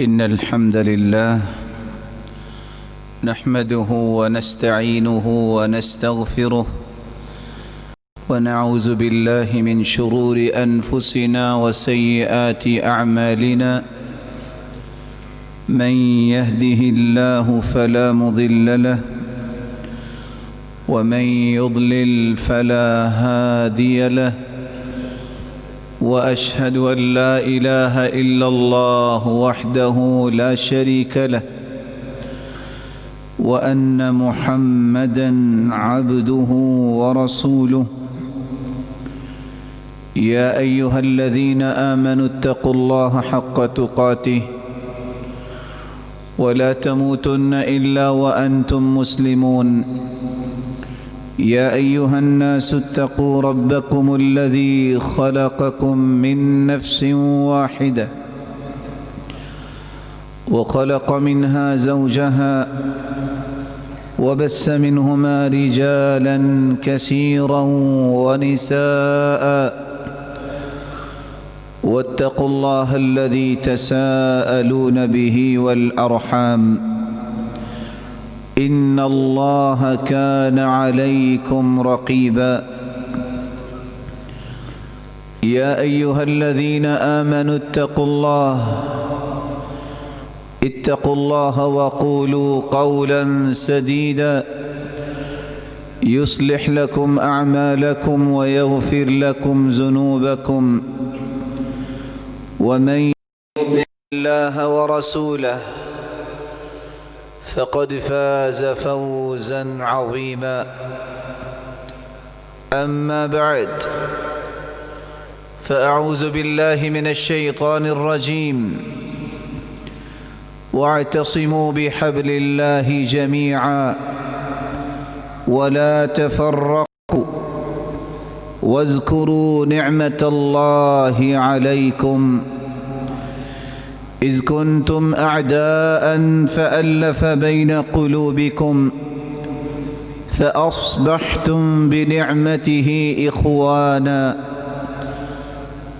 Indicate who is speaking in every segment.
Speaker 1: إن الحمد لله نحمده ونستعينه ونستغفره ونعوذ بالله من شرور أنفسنا وسيئات أعمالنا من يهده الله فلا مضل له ومن يضلل فلا هادي له وأشهد أن لا إله إلا الله وحده لا شريك له وأن محمدًا عبده ورسوله يا أيها الذين آمنوا اتقوا الله حق تقاته ولا تموتن إلا وأنتم مسلمون يا أيها الناس اتقوا ربكم الذي خلقكم من نفس واحدة وخلق منها زوجها وبث منهما رجالا كثيرا ونساء واتقوا الله الذي تساءلون به والأرحام إن الله كان عليكم رقيبا يا أيها الذين آمنوا اتقوا الله وقولوا قولا سديدا يصلح لكم أعمالكم ويغفر لكم ذنوبكم ومن يطع الله ورسوله فقد فاز فوزا عظيما أما بعد فأعوذ بالله من الشيطان الرجيم واعتصموا بحبل الله جميعا ولا تفرقوا واذكروا نعمة الله عليكم إذ كنتم أعداء فألف بين قلوبكم فأصبحتم بنعمته إخوانا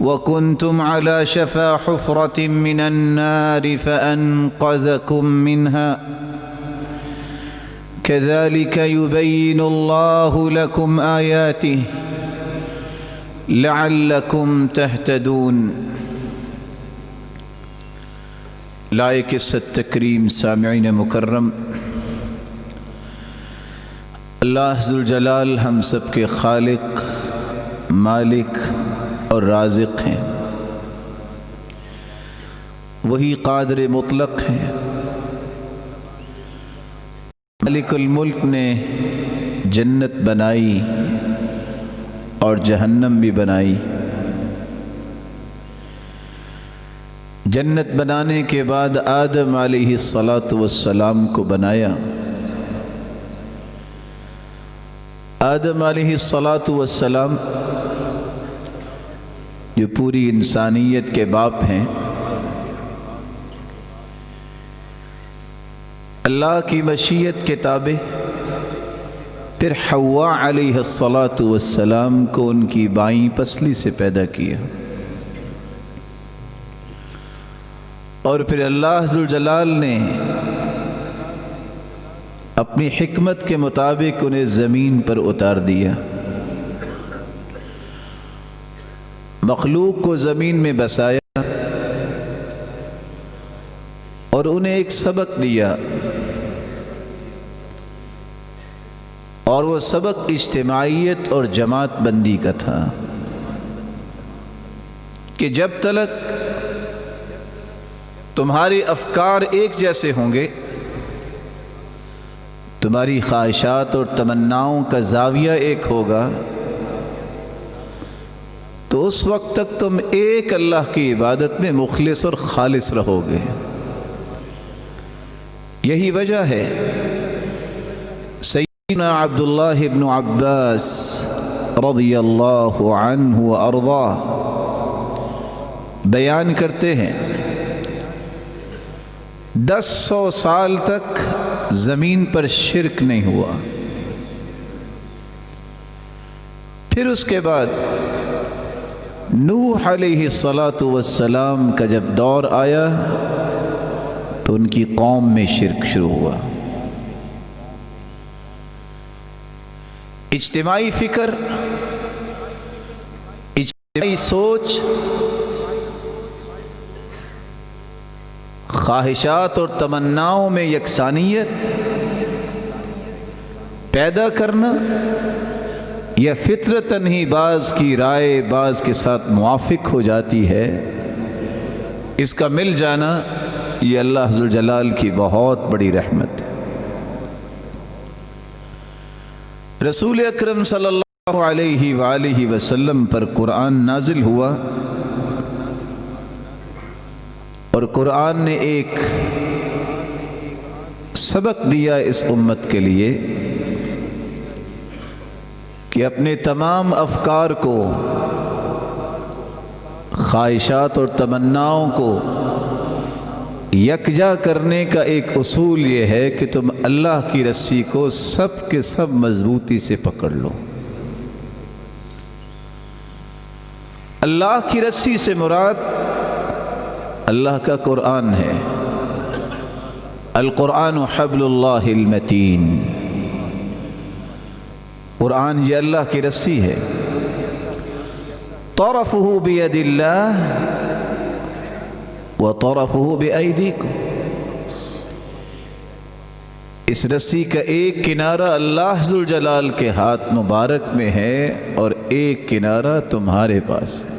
Speaker 1: وكنتم على شفا حفرة من النار فأنقذكم منها كذلك يبين الله لكم آياته لعلكم تهتدون لائق عزت تکریم سامعین مکرم، اللہ ذوالجلال ہم سب کے خالق، مالک اور رازق ہیں۔ وہی قادر مطلق ہیں۔ مالک الملک نے جنت بنائی اور جہنم بھی بنائی۔ جنت بنانے کے بعد آدم علیہ السلام کو بنایا۔ آدم علیہ السلام جو پوری انسانیت کے باپ ہیں، اللہ کی مشیت کے تابع پھر حوا علیہ السلام کو ان کی بائیں پسلی سے پیدا کیا، اور پھر اللہ ذوالجلال نے اپنی حکمت کے مطابق انہیں زمین پر اتار دیا، مخلوق کو زمین میں بسایا اور انہیں ایک سبق دیا، اور وہ سبق اجتماعیت اور جماعت بندی کا تھا کہ جب تک تمہارے افکار ایک جیسے ہوں گے، تمہاری خواہشات اور تمناؤں کا زاویہ ایک ہوگا، تو اس وقت تک تم ایک اللہ کی عبادت میں مخلص اور خالص رہو گے۔ یہی وجہ ہے سیدنا عبداللہ ابن عباس رضی اللہ عنہ وارضاہ بیان کرتے ہیں، 100 سال تک زمین پر شرک نہیں ہوا، پھر اس کے بعد نوح علیہ السلام کا جب دور آیا تو ان کی قوم میں شرک شروع ہوا۔ اجتماعی فکر، اجتماعی سوچ، خواہشات اور تمناؤں میں یکسانیت پیدا کرنا، یا فطرتاً ہی بعض کی رائے بعض کے ساتھ موافق ہو جاتی ہے، اس کا مل جانا یہ اللہ ذوالجلال کی بہت بڑی رحمت ہے۔ رسول اکرم صلی اللہ علیہ وآلہ وسلم پر قرآن نازل ہوا، اور قرآن نے ایک سبق دیا اس امت کے لیے کہ اپنے تمام افکار کو، خواہشات اور تمناؤں کو یکجا کرنے کا ایک اصول یہ ہے کہ تم اللہ کی رسی کو سب کے سب مضبوطی سے پکڑ لو۔ اللہ کی رسی سے مراد اللہ کا قرآن ہے۔ القرآن حبل اللہ المتین، قرآن یہ اللہ کی رسی ہے۔ طرفہ بید اللہ وطرفہ بأیدیکم، اس رسی کا ایک کنارہ اللہ ذوالجلال کے ہاتھ مبارک میں ہے اور ایک کنارہ تمہارے پاس ہے۔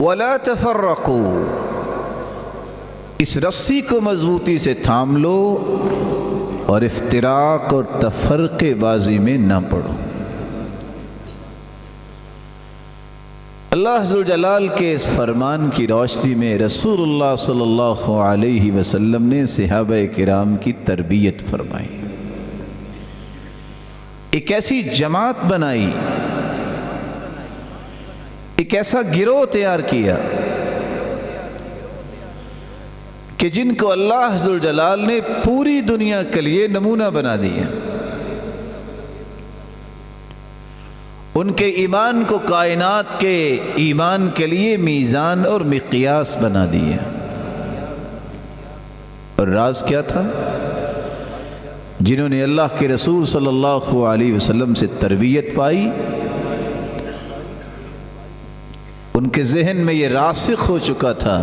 Speaker 1: وَلَا تَفَرَّقُوا، اس رسی کو مضبوطی سے تھام لو اور افتراق اور تفرقے بازی میں نہ پڑو۔ اللہ ذوالجلال کے اس فرمان کی روشنی میں رسول اللہ صلی اللہ علیہ وسلم نے صحابہ کرام کی تربیت فرمائی، ایک ایسی جماعت بنائی، ایک ایسا گروہ تیار کیا کہ جن کو اللہ ذوالجلال نے پوری دنیا کے لیے نمونہ بنا دیا، ان کے ایمان کو کائنات کے ایمان کے لیے میزان اور مقیاس بنا دیا۔ اور راز کیا تھا؟ جنہوں نے اللہ کے رسول صلی اللہ علیہ وسلم سے تربیت پائی، ان کے ذہن میں یہ راسخ ہو چکا تھا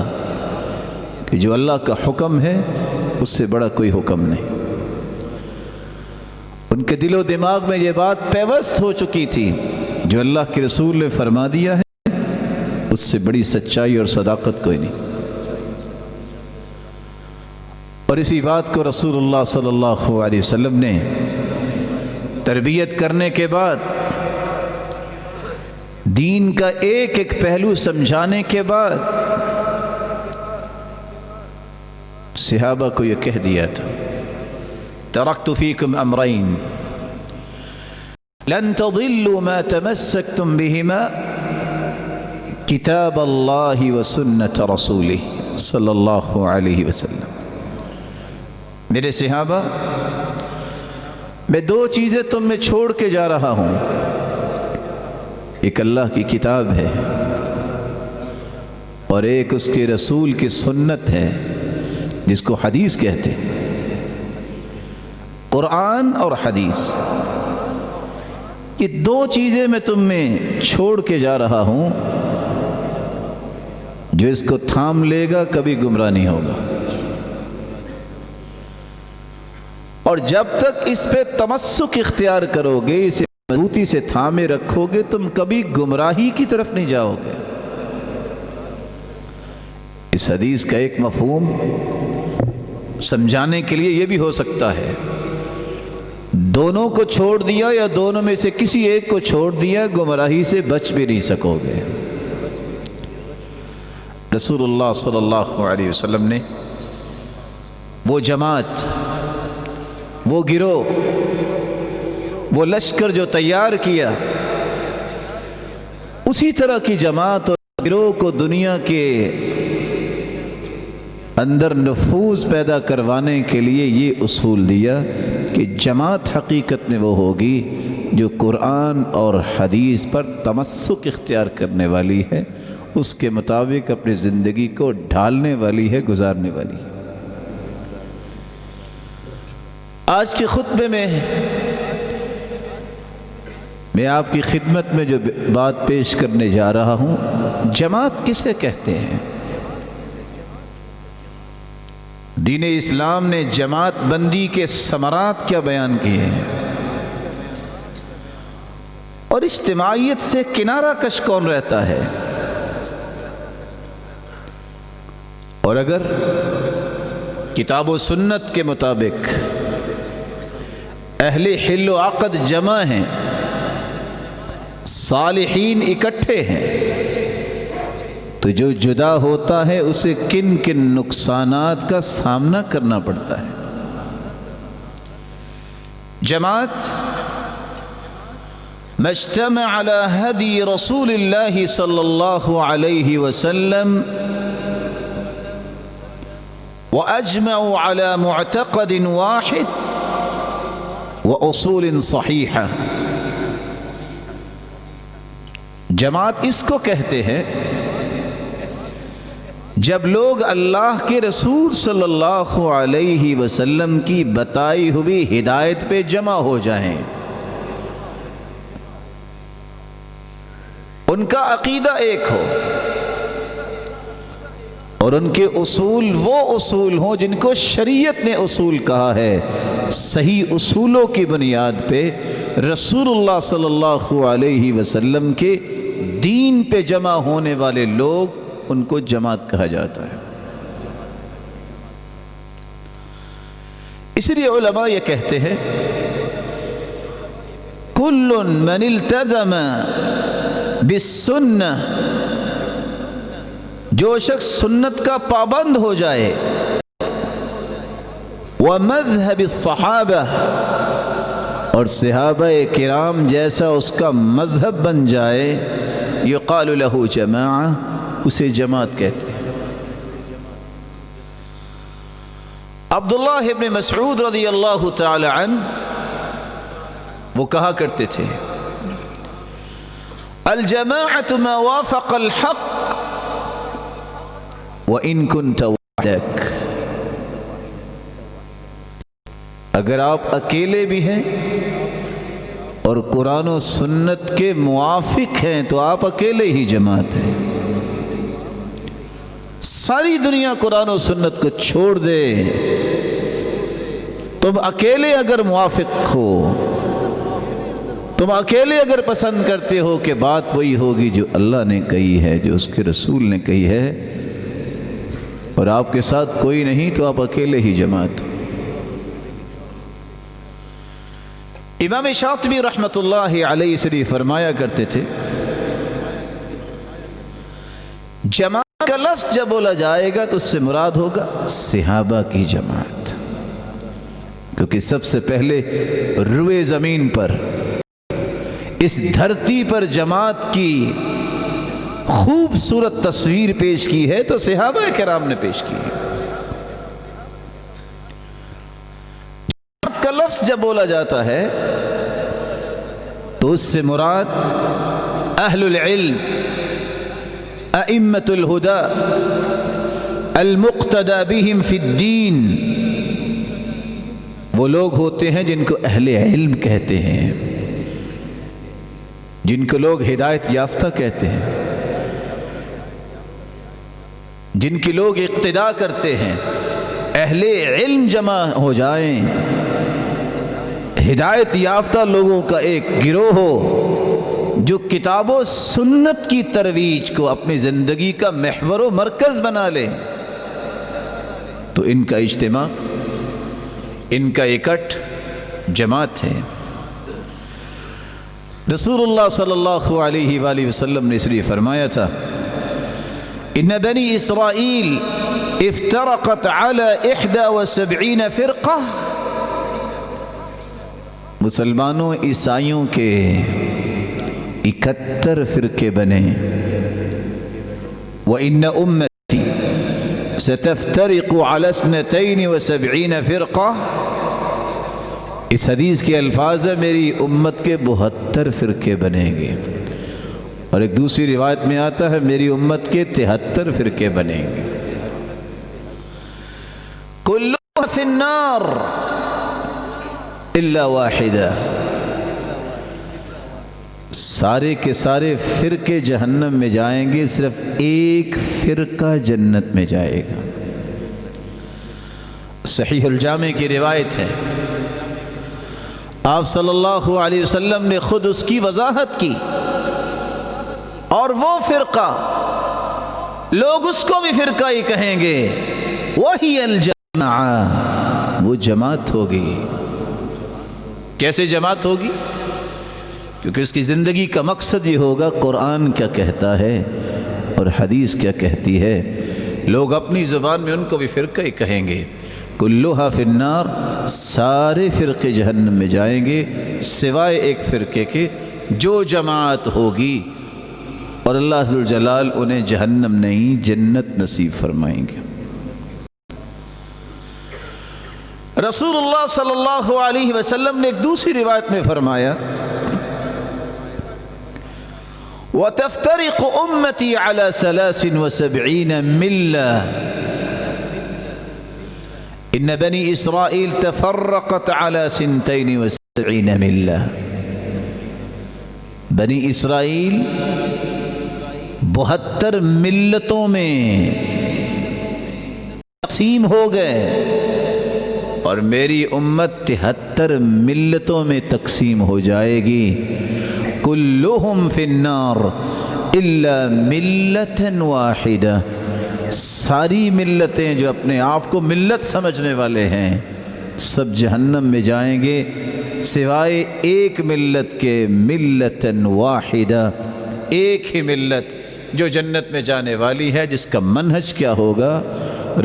Speaker 1: کہ جو اللہ کا حکم ہے اس سے بڑا کوئی حکم نہیں۔ ان کے دل و دماغ میں یہ بات پیوست ہو چکی تھی، جو اللہ کے رسول نے فرما دیا ہے اس سے بڑی سچائی اور صداقت کوئی نہیں۔ اور اسی بات کو رسول اللہ صلی اللہ علیہ وسلم نے تربیت کرنے کے بعد، دین کا ایک ایک پہلو سمجھانے کے بعد، صحابہ کو یہ کہہ دیا تھا، ترکت فیکم امرین لن تضلوا ما تمسکتم بہما کتاب اللہ وسنت رسولہ صلی اللہ علیہ وسلم۔ میرے صحابہ، میں دو چیزیں تم میں چھوڑ کے جا رہا ہوں، ایک اللہ کی کتاب ہے اور ایک اس کے رسول کی سنت ہے جس کو حدیث کہتے ہیں۔ قرآن اور حدیث، یہ دو چیزیں میں تم میں چھوڑ کے جا رہا ہوں، جو اس کو تھام لے گا کبھی گمراہ نہیں ہوگا، اور جب تک اس پہ تمسک اختیار کرو گے، اسے مضبوطی سے تھامے رکھو گے، تم کبھی گمراہی کی طرف نہیں جاؤ گے۔ اس حدیث کا ایک مفہوم سمجھانے کے لیے یہ بھی ہو سکتا ہے، دونوں کو چھوڑ دیا یا دونوں میں سے کسی ایک کو چھوڑ دیا، گمراہی سے بچ بھی نہیں سکو گے۔ رسول اللہ صلی اللہ علیہ وسلم نے وہ جماعت، وہ گروہ، وہ لشکر جو تیار کیا، اسی طرح کی جماعت اور گروہ کو دنیا کے اندر نفوذ پیدا کروانے کے لیے یہ اصول دیا کہ جماعت حقیقت میں وہ ہوگی جو قرآن اور حدیث پر تمسک اختیار کرنے والی ہے اس کے مطابق اپنی زندگی کو ڈھالنے والی ہے، گزارنے والی ہے۔ آج کے خطبے میں آپ کی خدمت میں جو بات پیش کرنے جا رہا ہوں، جماعت کسے کہتے ہیں؟ دین اسلام نے جماعت بندی کے ثمرات کیا بیان کیے ہیں، اور اجتماعیت سے کنارہ کش کون رہتا ہے؟ اور اگر کتاب و سنت کے مطابق اہل حل و عقد جمع ہیں، صالحین اکٹھے ہیں، تو جو جدا ہوتا ہے اسے کن کن نقصانات کا سامنا کرنا پڑتا ہے۔ جماعت مجتمع على هدي رسول الله صلى الله عليه وسلم وأجمعوا على معتقد واحد وأصول صحيحة۔ جماعت اس کو کہتے ہیں جب لوگ اللہ کے رسول صلی اللہ علیہ وسلم کی بتائی ہوئی ہدایت پہ جمع ہو جائیں، ان کا عقیدہ ایک ہو، اور ان کے اصول وہ اصول ہوں جن کو شریعت نے اصول کہا ہے۔ صحیح اصولوں کی بنیاد پہ رسول اللہ صلی اللہ علیہ وسلم کے دین پہ جمع ہونے والے لوگ، ان کو جماعت کہا جاتا ہے۔ اس لیے علماء یہ کہتے ہیں کل من التزم بالسنہ، جو شخص سنت کا پابند ہو جائے، ومذہب الصحابہ، اور صحابہ کرام جیسا اس کا مذہب بن جائے، یقال له جماعہ، اسے جماعت کہتے ہیں۔ عبداللہ ابن مسعود رضی اللہ تعالی عنہ وہ کہا کرتے تھے الجماعۃ ما وافق الحق وَإِن كُنْتَ وَحْدَكَ، اگر آپ اکیلے بھی ہیں اور قرآن و سنت کے موافق ہیں تو آپ اکیلے ہی جماعت ہیں۔ ساری دنیا قرآن و سنت کو چھوڑ دے، تم اکیلے اگر موافق ہو، تم اکیلے اگر پسند کرتے ہو کہ بات وہی ہوگی جو اللہ نے کہی ہے، جو اس کے رسول نے کہی ہے، اور آپ کے ساتھ کوئی نہیں، تو آپ اکیلے ہی جماعت ہو۔ امام شاطبی رحمۃ اللہ علیہ سے فرمایا کرتے تھے جماعت کا لفظ جب بولا جائے گا تو اس سے مراد ہوگا صحابہ کی جماعت، کیونکہ سب سے پہلے روئے زمین پر، اس دھرتی پر جماعت کی خوبصورت تصویر پیش کی ہے تو صحابہ کرام نے پیش کی ہے۔ جماعت کا لفظ جب بولا جاتا ہے تو اس سے مراد اہل العلم، ائمۃ الہدی، المقتدی بہم فی الدین، وہ لوگ ہوتے ہیں جن کو اہل علم کہتے ہیں، جن کو لوگ ہدایت یافتہ کہتے ہیں، جن کی لوگ اقتداء کرتے ہیں۔ اہل علم جمع ہو جائیں، ہدایت یافتہ لوگوں کا ایک گروہ ہو جو کتاب و سنت کی ترویج کو اپنی زندگی کا محور و مرکز بنا لے، تو ان کا اجتماع، ان کا اکٹھ جماعت ہے۔ رسول اللہ صلی اللہ علیہ وآلہ وسلم نے اس لیے فرمایا تھا ان بنی اسرائیل افترقت على 71 فرقہ، مسلمانوں عیسائیوں کے 71 فرقے بنے، وَإِنَّ أُمَّتِي سَتَفْتَرِقُ عَلَى 72 فرقہ، اس حدیث کے الفاظ ہیں میری امت کے 72 فرقے بنیں گے، اور ایک دوسری روایت میں آتا ہے میری امت کے 73 فرقے بنیں گے، کلھا فی النار الا واحدہ، سارے کے سارے فرقے جہنم میں جائیں گے، صرف ایک فرقہ جنت میں جائے گا۔ صحیح الجامع کی روایت ہے، آپ صلی اللہ علیہ وسلم نے خود اس کی وضاحت کی، اور وہ فرقہ لوگ اس کو بھی فرقہ ہی کہیں گے، وہی الجماعہ، وہ جماعت ہوگی۔ کیسے جماعت ہوگی؟ کیونکہ اس کی زندگی کا مقصد یہ ہوگا قرآن کیا کہتا ہے اور حدیث کیا کہتی ہے، لوگ اپنی زبان میں ان کو بھی فرقہ ہی کہیں گے۔ کلھا فی النار، سارے فرقے جہنم میں جائیں گے سوائے ایک فرقے کے، جو جماعت ہوگی، اور اللہ عز و جلال انہیں جہنم نہیں جنت نصیب فرمائیں گے۔ رسول اللہ صلی اللہ علیہ وسلم نے ایک دوسری روایت میں فرمایا، وَتَفْتَرِقُ أُمَّتِي عَلَى 73 مِلَّةً إِنَّ بَنِي إِسْرَائِيلَ تَفَرَّقَتْ عَلَى 72 مِلَّةً، بنی اسرائیل 72 ملتوں میں تقسیم ہو گئے، اور میری امت 73 ملتوں میں تقسیم ہو جائے گی۔ کلھم فی النار الا ملۃ واحدہ، ساری ملتیں جو اپنے آپ کو ملت سمجھنے والے ہیں سب جہنم میں جائیں گے سوائے ایک ملت کے، ملۃ واحدہ، ایک ہی ملت جو جنت میں جانے والی ہے، جس کا منہج کیا ہوگا؟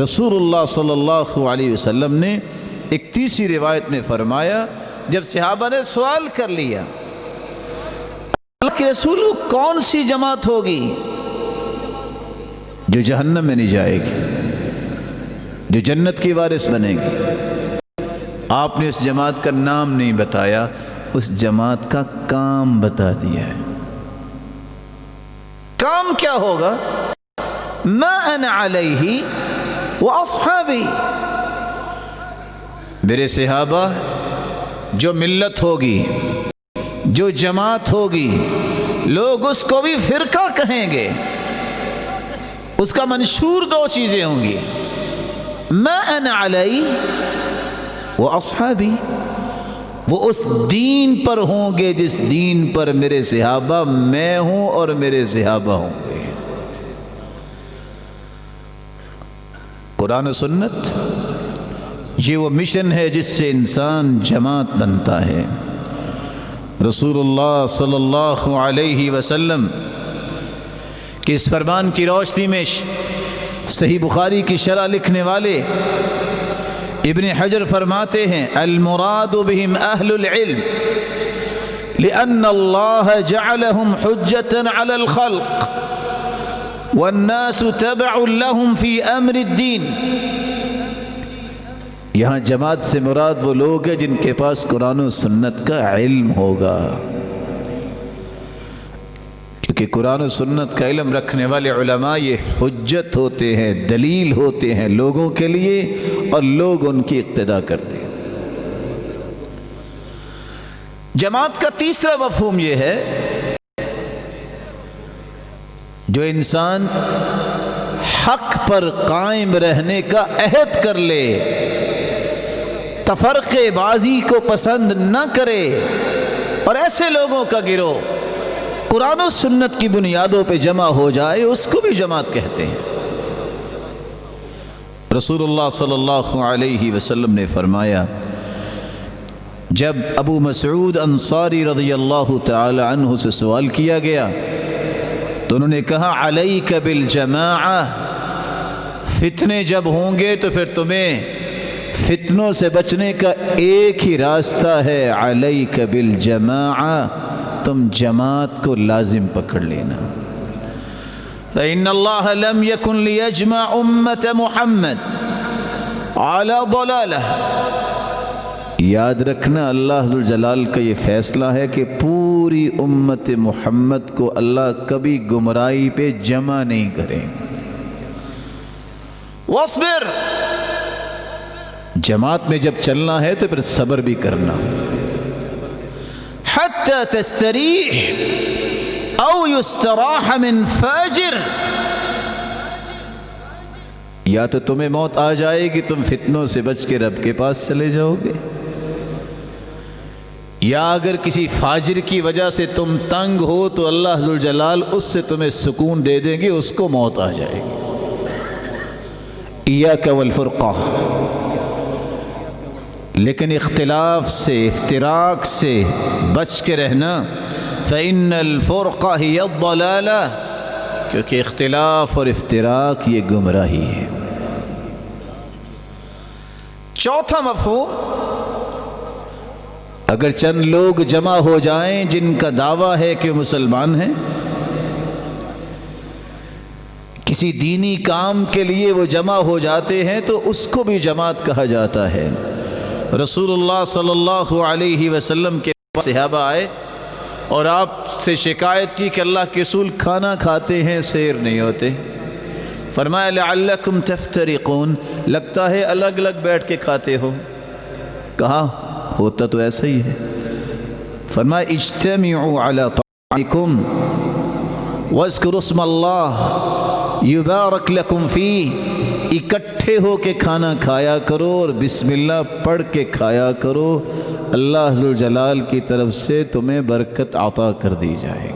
Speaker 1: رسول اللہ صلی اللہ علیہ وسلم نے ایک تیسری روایت میں فرمایا، جب صحابہ نے سوال کر لیا اللہ کے رسول کون سی جماعت ہوگی جو جہنم میں نہیں جائے گی، جو جنت کی وارث بنے گی، آپ نے اس جماعت کا نام نہیں بتایا، اس جماعت کا کام بتا دیا ہے۔ کام کیا ہوگا؟ ما انا علیہ واصحابی، میرے صحابہ، جو ملت ہوگی، جو جماعت ہوگی، لوگ اس کو بھی فرقہ کہیں گے، اس کا منشور دو چیزیں ہوں گی، ما انا علیہ واصحابی، وہ اس دین پر ہوں گے جس دین پر میرے صحابہ میں ہوں اور میرے صحابہ ہوں گے۔ قرآن و سنت یہ وہ مشن ہے جس سے انسان جماعت بنتا ہے۔ رسول اللہ صلی اللہ علیہ وسلم کے اس فرمان کی روشنی میں صحیح بخاری کی شرح لکھنے والے ابن حجر فرماتے ہیں، المراد بهم اہل العلم لأن اللہ جعلهم حجة على الخلق والناس تبع لهم في امر الدین۔ یہاں جماعت سے مراد وہ لوگ ہیں جن کے پاس قرآن و سنت کا علم ہوگا، کیونکہ قرآن و سنت کا علم رکھنے والے علماء یہ حجت ہوتے ہیں، دلیل ہوتے ہیں لوگوں کے لیے، اور لوگ ان کی اقتداء کرتے ہیں۔ جماعت کا تیسرا مفہوم یہ ہے، جو انسان حق پر قائم رہنے کا عہد کر لے، تفرقے بازی کو پسند نہ کرے، اور ایسے لوگوں کا گروہ قرآن و سنت کی بنیادوں پہ جمع ہو جائے، اس کو بھی جماعت کہتے ہیں۔ رسول اللہ صلی اللہ علیہ وسلم نے فرمایا، جب ابو مسعود انصاری رضی اللہ تعالی عنہ سے سوال کیا گیا تو انہوں نے کہا، علیک بالجماعہ، فتنے جب ہوں گے تو پھر تمہیں فتنوں سے بچنے کا ایک ہی راستہ ہے، علیک بالجماعہ، تم جماعت کو لازم پکڑ لینا۔ فإن اللہ لم يكن ليجمع امت محمد على ضلالہ، یاد رکھنا اللہ ذوالجلال کا یہ فیصلہ ہے کہ پوری پوری امت محمد کو اللہ کبھی گمراہی پہ جمع نہیں کریں۔ واصبر، جماعت میں جب چلنا ہے تو پھر صبر بھی کرنا۔ حتی تستریح او یستراح من فاجر، یا تو تمہیں موت آ جائے گی، تم فتنوں سے بچ کے رب کے پاس چلے جاؤ گے، یا اگر کسی فاجر کی وجہ سے تم تنگ ہو تو اللہ ذوالجلال اس سے تمہیں سکون دے دیں گے، اس کو موت آ جائے گی۔ ایاک والفرقہ، لیکن اختلاف سے، افتراق سے بچ کے رہنا۔ فإن الفرقہ ہی الضلالہ، کیونکہ اختلاف اور افتراق یہ گمراہی ہے۔ چوتھا مفہوم، اگر چند لوگ جمع ہو جائیں جن کا دعویٰ ہے کہ مسلمان ہیں، کسی دینی کام کے لیے وہ جمع ہو جاتے ہیں تو اس کو بھی جماعت کہا جاتا ہے۔ رسول اللہ صلی اللہ علیہ وسلم کے پاس صحابہ آئے اور آپ سے شکایت کی کہ اللہ کے رسول کھانا کھاتے ہیں، سیر نہیں ہوتے۔ فرمایا لعلکم تفترقون، لگتا ہے الگ الگ بیٹھ کے کھاتے ہو۔ کہا ہوتا تو ایسا ہی ہے۔ فرمایا اجتمعوا علی طعامکم واذکروا اسم اللہ یبارک لکم فیہ، اکٹھے ہو کے کھانا کھایا کرو اور بسم اللہ پڑھ کے کھایا کرو، اللہ ذوالجلال کی طرف سے تمہیں برکت عطا کر دی جائے۔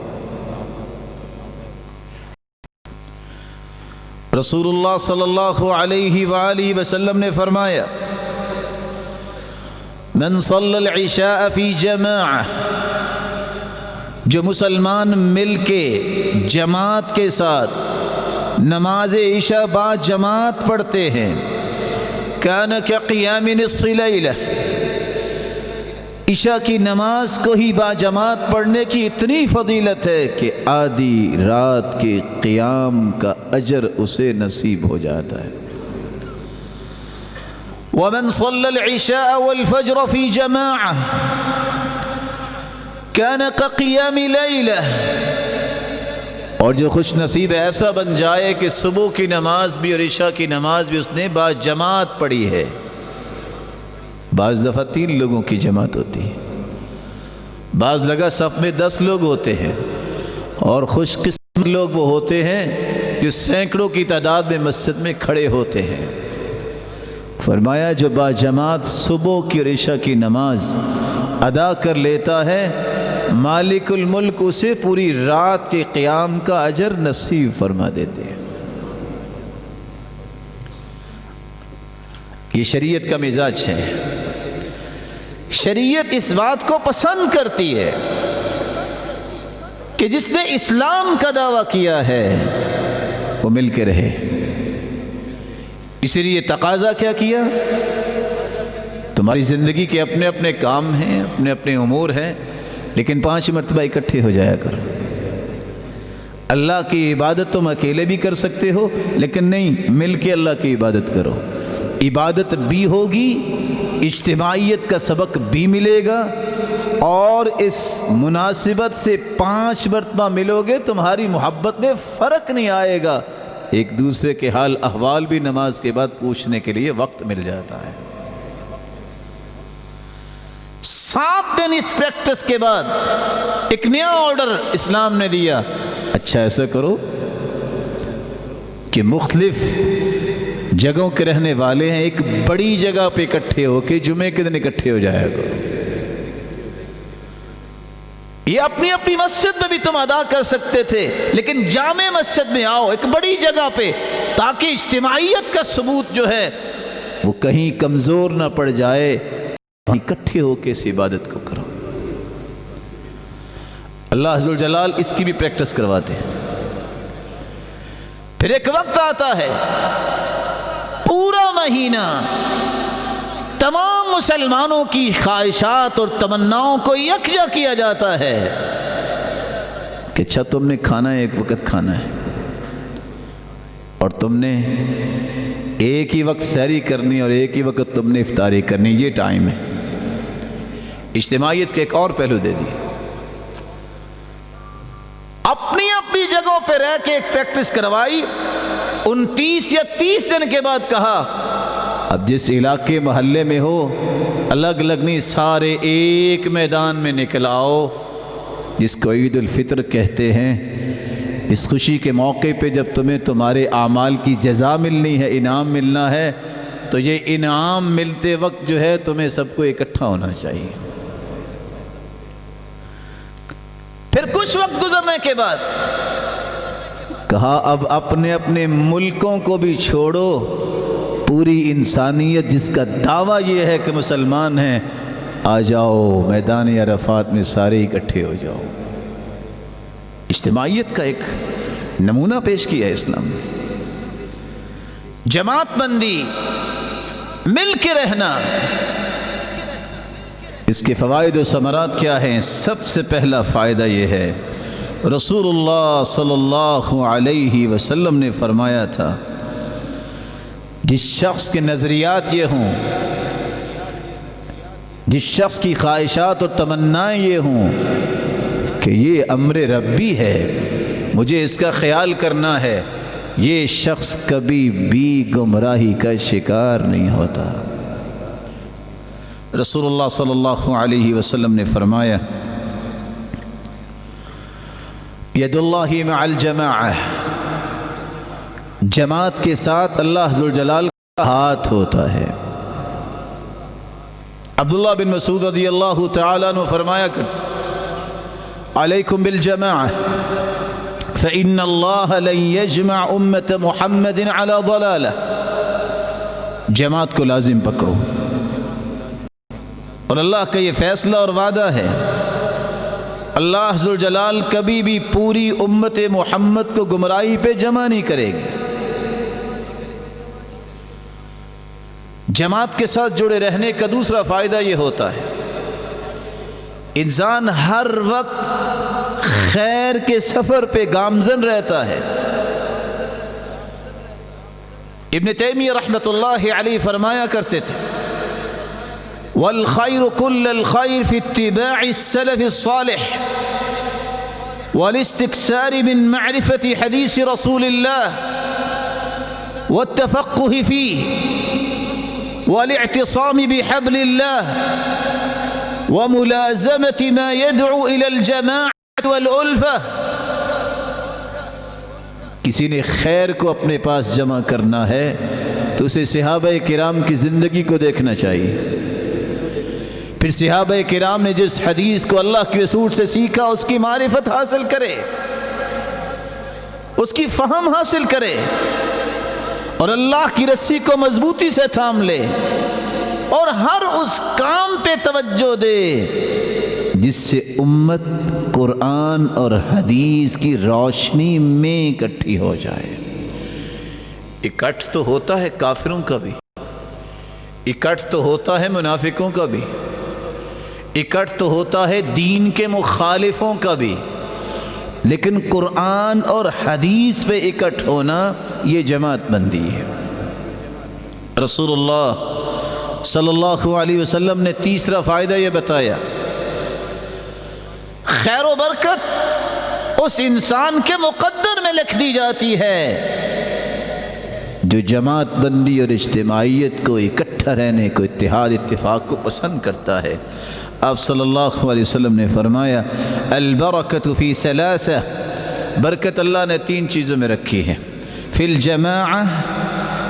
Speaker 1: رسول اللہ صلی اللہ علیہ وآلہ وسلم نے فرمایا من صلی العشاء فی جماعہ، جو مسلمان مل کے جماعت کے ساتھ نماز عشاء با جماعت پڑھتے ہیں، کان کقیام نصف لیلہ، عشاء کی نماز کو ہی با جماعت پڑھنے کی اتنی فضیلت ہے کہ آدھی رات کے قیام کا اجر اسے نصیب ہو جاتا ہے۔ ومن صلی العشاء والفجر فی جماعہ کان کقیام لیلہ، اور جو خوش نصیب ایسا بن جائے کہ صبح کی نماز بھی اور عشاء کی نماز بھی اس نے با جماعت پڑھی ہے۔ بعض دفعہ 3 لوگوں کی جماعت ہوتی ہے، بعض لگا صف میں 10 لوگ ہوتے ہیں، اور خوش قسمت لوگ وہ ہوتے ہیں جو سینکڑوں کی تعداد میں مسجد میں کھڑے ہوتے ہیں۔ فرمایا جو با جماعت صبح کی اور عشاء کی نماز ادا کر لیتا ہے، مالک الملک اسے پوری رات کے قیام کا اجر نصیب فرما دیتے ہیں۔ یہ شریعت کا مزاج ہے۔ شریعت اس بات کو پسند کرتی ہے کہ جس نے اسلام کا دعویٰ کیا ہے وہ مل کے رہے۔ اسی لیے تقاضا کیا کیا؟ تمہاری زندگی کے اپنے اپنے کام ہیں، اپنے اپنے امور ہیں، لیکن 5 مرتبہ اکٹھے ہو جایا کرو۔ اللہ کی عبادت تم اکیلے بھی کر سکتے ہو، لیکن نہیں، مل کے اللہ کی عبادت کرو۔ عبادت بھی ہوگی، اجتماعیت کا سبق بھی ملے گا، اور اس مناسبت سے 5 مرتبہ ملو گے، تمہاری محبت میں فرق نہیں آئے گا، ایک دوسرے کے حال احوال بھی نماز کے بعد پوچھنے کے لیے وقت مل جاتا ہے۔ 7 دن اس پریکٹس کے بعد ایک نیا آرڈر اسلام نے دیا، اچھا ایسا کرو کہ مختلف جگہوں کے رہنے والے ہیں، ایک بڑی جگہ پہ اکٹھے ہو کے جمعے کے دن اکٹھے ہو جایا کرو۔ یہ اپنی اپنی مسجد میں بھی تم ادا کر سکتے تھے، لیکن جامع مسجد میں آؤ ایک بڑی جگہ پہ، تاکہ اجتماعیت کا ثبوت جو ہے وہ کہیں کمزور نہ پڑ جائے، اکٹھے ہو کے اس عبادت کو کرو۔ اللہ عز و جلال اس کی بھی پریکٹس کرواتے ہیں۔ پھر ایک وقت آتا ہے پورا مہینہ تمام مسلمانوں کی خواہشات اور تمناؤں کو یکجا کیا جاتا ہے کہ اچھا تم نے کھانا ایک وقت کھانا ہے، اور تم نے ایک ہی وقت سحری کرنی اور ایک ہی وقت تم نے افطاری کرنی، یہ ٹائم ہے۔ اجتماعیت کے ایک اور پہلو دے دی۔ پہ رہ کے ایک پریکٹس کروائی. 29 یا 30 دن کے بعد کہا اب جس علاقے محلے میں ہو الگ الگ نہیں، سارے ایک میدان میں نکل آؤ، جس کو عید الفطر کہتے ہیں. اس خوشی کے موقع پہ جب تمہیں تمہارے اعمال کی جزا ملنی ہے، انعام ملنا ہے، تو یہ انعام ملتے وقت جو ہے تمہیں سب کو اکٹھا ہونا چاہیے. پھر کچھ وقت گزرنے کے بعد کہا اب اپنے اپنے ملکوں کو بھی چھوڑو، پوری انسانیت جس کا دعویٰ یہ ہے کہ مسلمان ہیں، آ جاؤ میدان عرفات میں سارے اکٹھے ہو جاؤ. اجتماعیت کا ایک نمونہ پیش کیا ہے اسلام نے. جماعت بندی، مل کے رہنا، اس کے فوائد و ثمرات کیا ہیں؟ سب سے پہلا فائدہ یہ ہے، رسول اللہ صلی اللہ علیہ وسلم نے فرمایا تھا جس شخص کے نظریات یہ ہوں، جس شخص کی خواہشات اور تمنائیں یہ ہوں کہ یہ امر ربی ہے، مجھے اس کا خیال کرنا ہے، یہ شخص کبھی بھی گمراہی کا شکار نہیں ہوتا. رسول اللہ صلی اللہ علیہ وسلم نے فرمایا ید اللہ مع الجماعہ، جماعت کے ساتھ اللہ ذوالجلال کا ہاتھ ہوتا ہے. عبداللہ بن مسعود رضی اللہ تعالیٰ عنہ فرمایا کرتے علیکم بالجماعہ فإن اللہ لن یجمع امت محمد علی ضلالہ، جماعت کو لازم پکڑو، اور اللہ کا یہ فیصلہ اور وعدہ ہے اللہ ذوالجلال کبھی بھی پوری امت محمد کو گمراہی پہ جمع نہیں کرے گی. جماعت کے ساتھ جڑے رہنے کا دوسرا فائدہ یہ ہوتا ہے انسان ہر وقت خیر کے سفر پہ گامزن رہتا ہے. ابن تیمیہ رحمۃ اللہ علیہ فرمایا کرتے تھے والخير كل الخير في اتباع السلف الصالح والاستكثار من معرفة حديث رسول الله والتفقه فيه والاعتصام بحبل الله وملازمة ما يدعو إلى الجماعة والألفة. کسی نے خیر کو اپنے پاس جمع کرنا ہے تو اسے صحابہ کرام کی زندگی کو دیکھنا چاہیے. پھر صحابہ کرام نے جس حدیث کو اللہ کے رسول سے سیکھا اس کی معرفت حاصل کرے، اس کی فہم حاصل کرے، اور اللہ کی رسی کو مضبوطی سے تھام لے، اور ہر اس کام پہ توجہ دے جس سے امت قرآن اور حدیث کی روشنی میں اکٹھی ہو جائے. اکٹھ تو ہوتا ہے کافروں کا بھی، اکٹھ تو ہوتا ہے منافقوں کا بھی، اکٹھ تو ہوتا ہے دین کے مخالفوں کا بھی، لیکن قرآن اور حدیث پہ اکٹھ ہونا یہ جماعت بندی ہے. رسول اللہ صلی اللہ علیہ وسلم نے تیسرا فائدہ یہ بتایا خیر و برکت اس انسان کے مقدر میں لکھ دی جاتی ہے جو جماعت بندی اور اجتماعیت کو، اکٹھا رہنے کو، اتحاد اتفاق کو پسند کرتا ہے. آپ صلی اللہ علیہ وسلم نے فرمایا البرکۃ فی ثلاثہ، برکت اللہ نے 3 چیزوں میں رکھی ہے، فی الجماعہ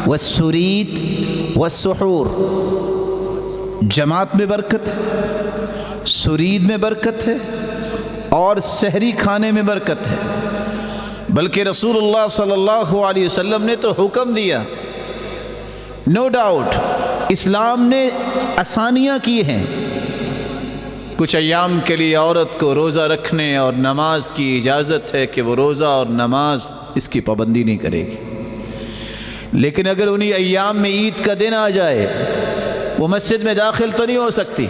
Speaker 1: والسرید والسحور. جماعت میں برکت ہے، سرید میں برکت ہے، اور سحری کھانے میں برکت ہے. بلکہ رسول اللہ صلی اللہ علیہ وسلم نے تو حکم دیا، نو ڈاؤٹ اسلام نے آسانیاں کی ہیں. کچھ ایام کے لیے عورت کو روزہ رکھنے اور نماز کی اجازت ہے کہ وہ روزہ اور نماز اس کی پابندی نہیں کرے گی، لیکن اگر انہی ایام میں عید کا دن آ جائے وہ مسجد میں داخل تو نہیں ہو سکتی،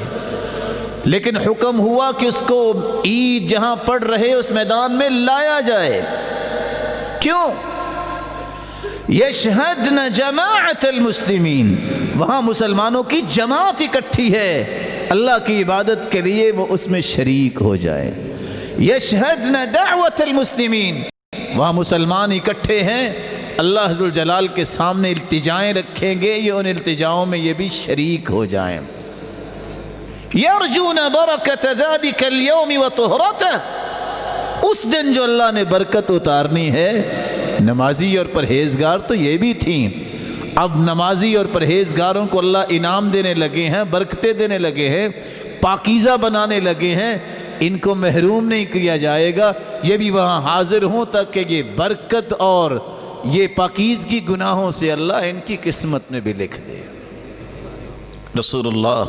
Speaker 1: لیکن حکم ہوا کہ اس کو عید جہاں پڑھ رہے اس میدان میں لایا جائے. کیوں؟ یشہدن جماعت المسلمین، وہاں مسلمانوں کی جماعت اکٹھی ہے، اللہ کی عبادت کے لیے وہ اس میں شریک ہو جائے. یشہدن دعوت المسلمین، وہاں مسلمان اکٹھے ہیں، اللہ عز و جلال کے سامنے التجائیں رکھیں گے، یہ ان التجاؤں میں یہ بھی شریک ہو جائیں۔ یرجون برکت ذالک اليوم وطہرتہ، اس دن جو اللہ نے برکت اتارنی ہے، نمازی اور پرہیزگار تو یہ بھی تھیں، اب نمازی اور پرہیزگاروں کو اللہ انعام دینے لگے ہیں، برکتیں دینے لگے ہیں، پاکیزہ بنانے لگے ہیں، ان کو محروم نہیں کیا جائے گا، یہ بھی وہاں حاضر ہوں تاکہ یہ برکت اور یہ پاکیزگی گناہوں سے اللہ ان کی قسمت میں بھی لکھ دے۔ رسول اللہ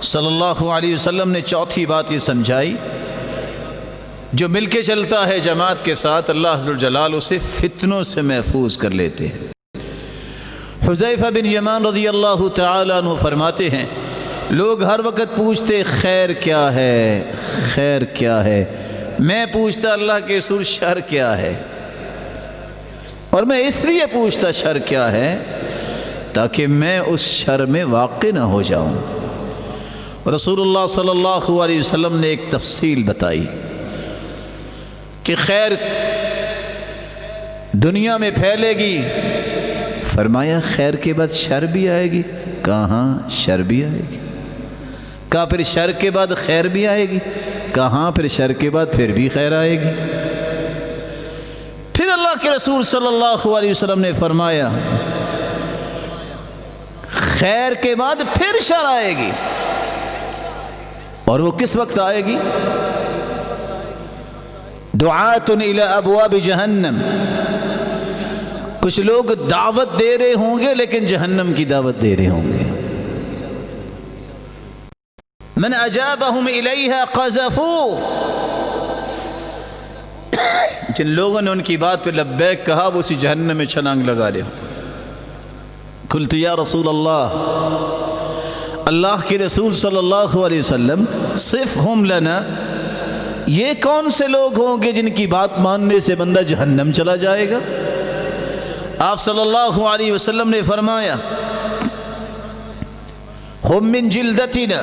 Speaker 1: صلی اللہ علیہ وسلم نے چوتھی بات یہ سمجھائی، جو مل کے چلتا ہے جماعت کے ساتھ، اللہ عز و جلال اسے فتنوں سے محفوظ کر لیتے ہیں۔ حذیفہ بن یمان رضی اللہ تعالیٰ عنہ فرماتے ہیں، لوگ ہر وقت پوچھتے خیر کیا ہے، خیر کیا ہے، میں پوچھتا اللہ کے رسول شر کیا ہے، اور میں اس لیے پوچھتا شر کیا ہے تاکہ میں اس شر میں واقع نہ ہو جاؤں۔ رسول اللہ صلی اللہ علیہ وسلم نے ایک تفصیل بتائی کہ خیر دنیا میں پھیلے گی، فرمایا خیر کے بعد شر بھی آئے گی، کہاں شر بھی آئے گی، کہا پھر شر کے بعد خیر بھی آئے گی، کہاں پھر شر کے بعد پھر بھی خیر آئے گی۔ پھر اللہ کے رسول صلی اللہ علیہ وسلم نے فرمایا خیر کے بعد پھر شر آئے گی، اور وہ کس وقت آئے گی؟ دعات الی ابواب جہنم، کچھ لوگ دعوت دے رہے ہوں گے لیکن جہنم کی دعوت دے رہے ہوں گے۔ من اجابہم الیہا قذفوہ، جن لوگوں نے ان کی بات پہ لبیک کہا وہ اسی جہنم میں چھلانگ لگا لے۔ قلت یا رسول اللہ، اللہ کے رسول صلی اللہ علیہ وسلم صفہم لنا، یہ کون سے لوگ ہوں گے جن کی بات ماننے سے بندہ جہنم چلا جائے گا؟ آپ صلی اللہ علیہ وسلم نے فرمایا ہم من جلدتنا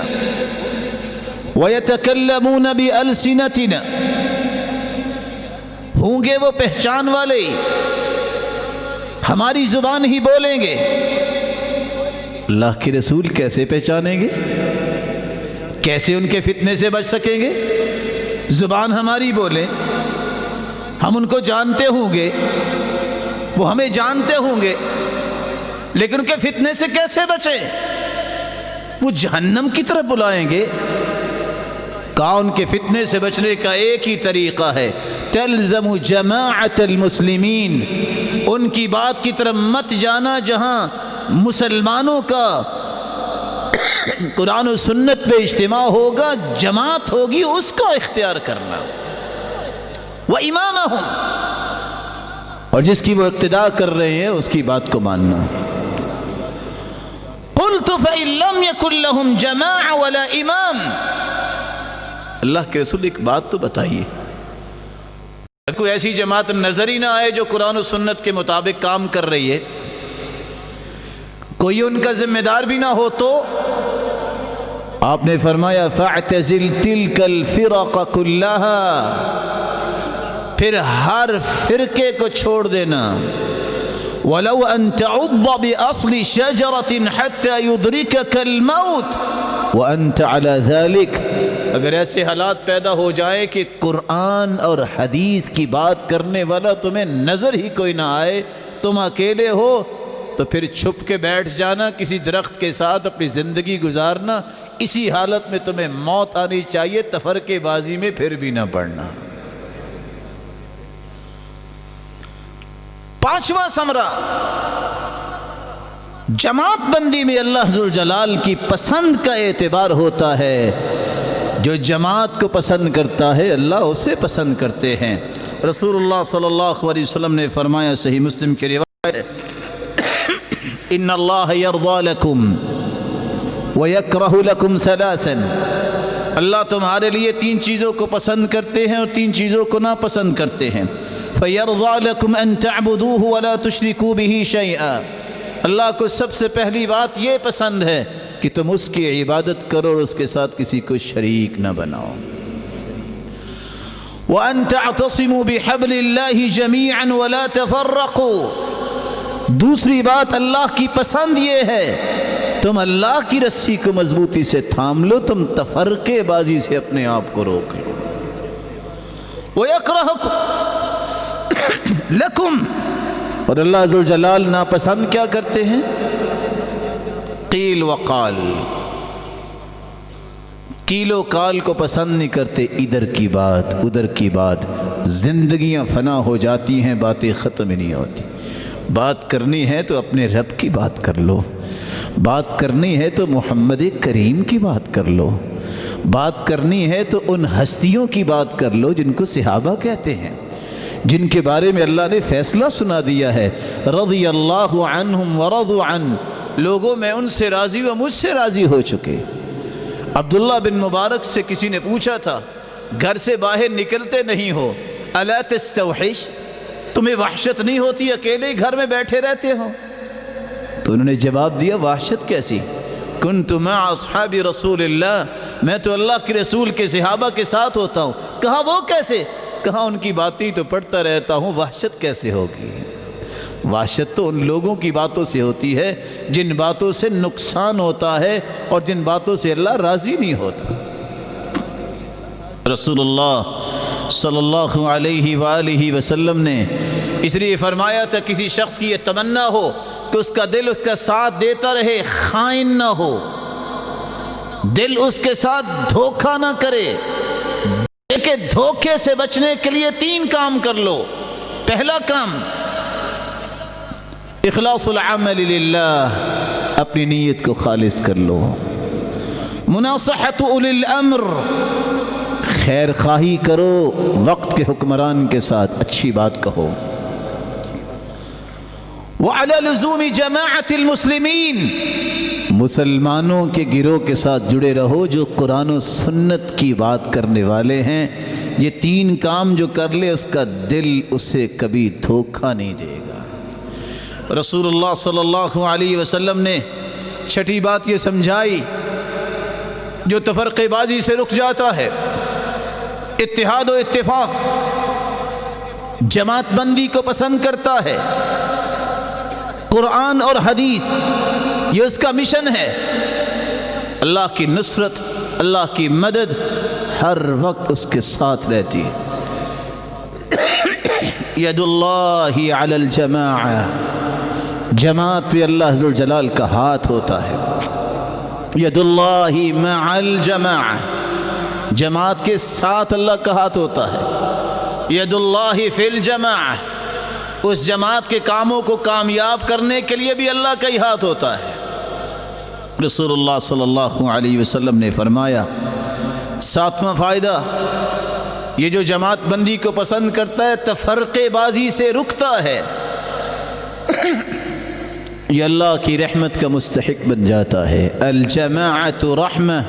Speaker 1: ویتکلمون بألسنتنا، ہوں گے وہ پہچان والے، ہماری زبان ہی بولیں گے۔ اللہ کے رسول کیسے پہچانیں گے؟ کیسے ان کے فتنے سے بچ سکیں گے؟ زبان ہماری بولے، ہم ان کو جانتے ہوں گے، وہ ہمیں جانتے ہوں گے، لیکن ان کے فتنے سے کیسے بچیں؟ وہ جہنم کی طرف بلائیں گے۔ کہا ان کے فتنے سے بچنے کا ایک ہی طریقہ ہے، تلزم جماعت المسلمین، ان کی بات کی طرف مت جانا جہاں مسلمانوں کا قرآن و سنت پہ اجتماع ہوگا، جماعت ہوگی، اس کو اختیار کرنا۔ وَإِمَامَهُمْ، اور جس کی وہ اقتداء کر رہے ہیں اس کی بات کو ماننا۔ قُلْتُ فَإِن لَمْ يَكُنْ لَهُمْ جَمَاعَ وَلَا إِمَامٌ، اللہ کے رسول ایک بات تو بتائیے، کوئی ایسی جماعت نظر ہی نہ آئے جو قرآن و سنت کے مطابق کام کر رہی ہے، کوئی ان کا ذمہ دار بھی نہ ہو، تو آپ نے فرمایا فَاعْتَزِلْ تِلْكَ الْفِرَقَ كُلَّهَا، پھر ہر فرقے کو چھوڑ دینا۔ وَلَوْ أَن تَعُضَّ بِأَصْلِ شَجَرَةٍ حَتَّى يُدْرِكَكَ الْمَوْتِ وَأَنْتَ عَلَى ذَلِكَ، اگر ایسے حالات پیدا ہو جائے کہ قرآن اور حدیث کی بات کرنے والا تمہیں نظر ہی کوئی نہ آئے، تم اکیلے ہو، تو پھر چھپ کے بیٹھ جانا، کسی درخت کے ساتھ اپنی زندگی گزارنا، اسی حالت میں تمہیں موت آنی چاہیے، تفرقے بازی میں پھر بھی نہ پڑنا۔ پانچواں ثمرہ، جماعت بندی میں اللہ ذو الجلال کی پسند کا اعتبار ہوتا ہے۔ جو جماعت کو پسند کرتا ہے اللہ اسے پسند کرتے ہیں۔ رسول اللہ صلی اللہ علیہ وسلم نے فرمایا، صحیح مسلم کی روایت ہے، ان اللہ یرضی لکم ویکرہ لکم ثلاثا، اللہ تمہارے لیے تین چیزوں کو پسند کرتے ہیں اور تین چیزوں کو ناپسند کرتے ہیں۔ فیرضی لکم ان تعبدوہ ولا تشرکوا بہ شیئا، اللہ کو سب سے پہلی بات یہ پسند ہے کہ تم اس کی عبادت کرو اور اس کے ساتھ کسی کو شریک نہ بناؤ۔ وَأَن تَعْتَصِمُوا بِحَبْلِ اللَّهِ جَمِيعًا وَلَا تَفَرَّقُوا، دوسری بات اللہ کی پسند یہ ہے تم اللہ کی رسی کو مضبوطی سے تھام لو، تم تفرقے بازی سے اپنے آپ کو روک لو۔ وَيَكْرَهُ لَكُمْ، اور اللہ ذوالجلال ناپسند کیا کرتے ہیں؟ قیل وقال، کیل و کال کو پسند نہیں کرتے، ادھر کی بات ادھر کی بات، زندگیاں فنا ہو جاتی ہیں، باتیں ختم ہی نہیں ہوتی۔ بات کرنی ہے تو اپنے رب کی بات کر لو، بات کرنی ہے تو محمد کریم کی بات کر لو، بات کرنی ہے تو ان ہستیوں کی بات کر لو جن کو صحابہ کہتے ہیں، جن کے بارے میں اللہ نے فیصلہ سنا دیا ہے، رضی اللہ عنہم ورضوا عنہ، لوگوں میں ان سے راضی و مجھ سے راضی ہو چکے۔ عبداللہ بن مبارک سے کسی نے پوچھا تھا، گھر سے باہر نکلتے نہیں ہو، الا تستوحش، تمہیں وحشت نہیں ہوتی اکیلے ہی گھر میں بیٹھے رہتے ہو؟ تو انہوں نے جواب دیا، وحشت کیسی؟ کنت مع اصحاب رسول اللہ، میں تو اللہ کے رسول کے صحابہ کے ساتھ ہوتا ہوں۔ کہا وہ کیسے؟ کہا ان کی باتیں تو پڑھتا رہتا ہوں، وحشت کیسے ہوگی؟ وحشت تو ان لوگوں کی باتوں سے ہوتی ہے جن باتوں سے نقصان ہوتا ہے اور جن باتوں سے اللہ راضی نہیں ہوتا۔ رسول اللہ صلی اللہ علیہ وآلہ وسلم نے اس لیے فرمایا تھا، کسی شخص کی یہ تمنا ہو کہ اس کا دل اس کا ساتھ دیتا رہے، خائن نہ ہو، دل اس کے ساتھ دھوکہ نہ کرے، کہ دھوکے سے بچنے کے لیے 3 کام کر لو۔ پہلا کام، اخلاص العمل للہ، اپنی نیت کو خالص کر لو۔ مناصحت اولی الامر، خیر خواہی کرو وقت کے حکمران کے ساتھ، اچھی بات کہو۔ وعلی لزوم جماعت المسلمین، مسلمانوں کے گروہ کے ساتھ جڑے رہو جو قرآن و سنت کی بات کرنے والے ہیں۔ یہ 3 کام جو کر لے اس کا دل اسے کبھی دھوکہ نہیں دے گا۔ رسول اللہ صلی اللہ علیہ وسلم نے چھٹی بات یہ سمجھائی، جو تفرقے بازی سے رک جاتا ہے، اتحاد و اتفاق، جماعت بندی کو پسند کرتا ہے، قرآن اور حدیث یہ اس کا مشن ہے، اللہ کی نصرت، اللہ کی مدد ہر وقت اس کے ساتھ رہتی ہے۔ ید اللہ علی الجماعہ، جماعت پہ اللہ ذوالجلال کا ہاتھ ہوتا ہے۔ ید اللہ مع الجماعہ، جماعت کے ساتھ اللہ کا ہاتھ ہوتا ہے۔ ید اللہ فی الجماعہ، اس جماعت کے کاموں کو کامیاب کرنے کے لیے بھی اللہ کا ہی ہاتھ ہوتا ہے۔ رسول اللہ صلی اللہ علیہ وسلم نے فرمایا، 7واں فائدہ، یہ جو جماعت بندی کو پسند کرتا ہے تفرقے بازی سے رکتا ہے، یہ اللہ کی رحمت کا مستحق بن جاتا ہے۔ الجماعت رحمہ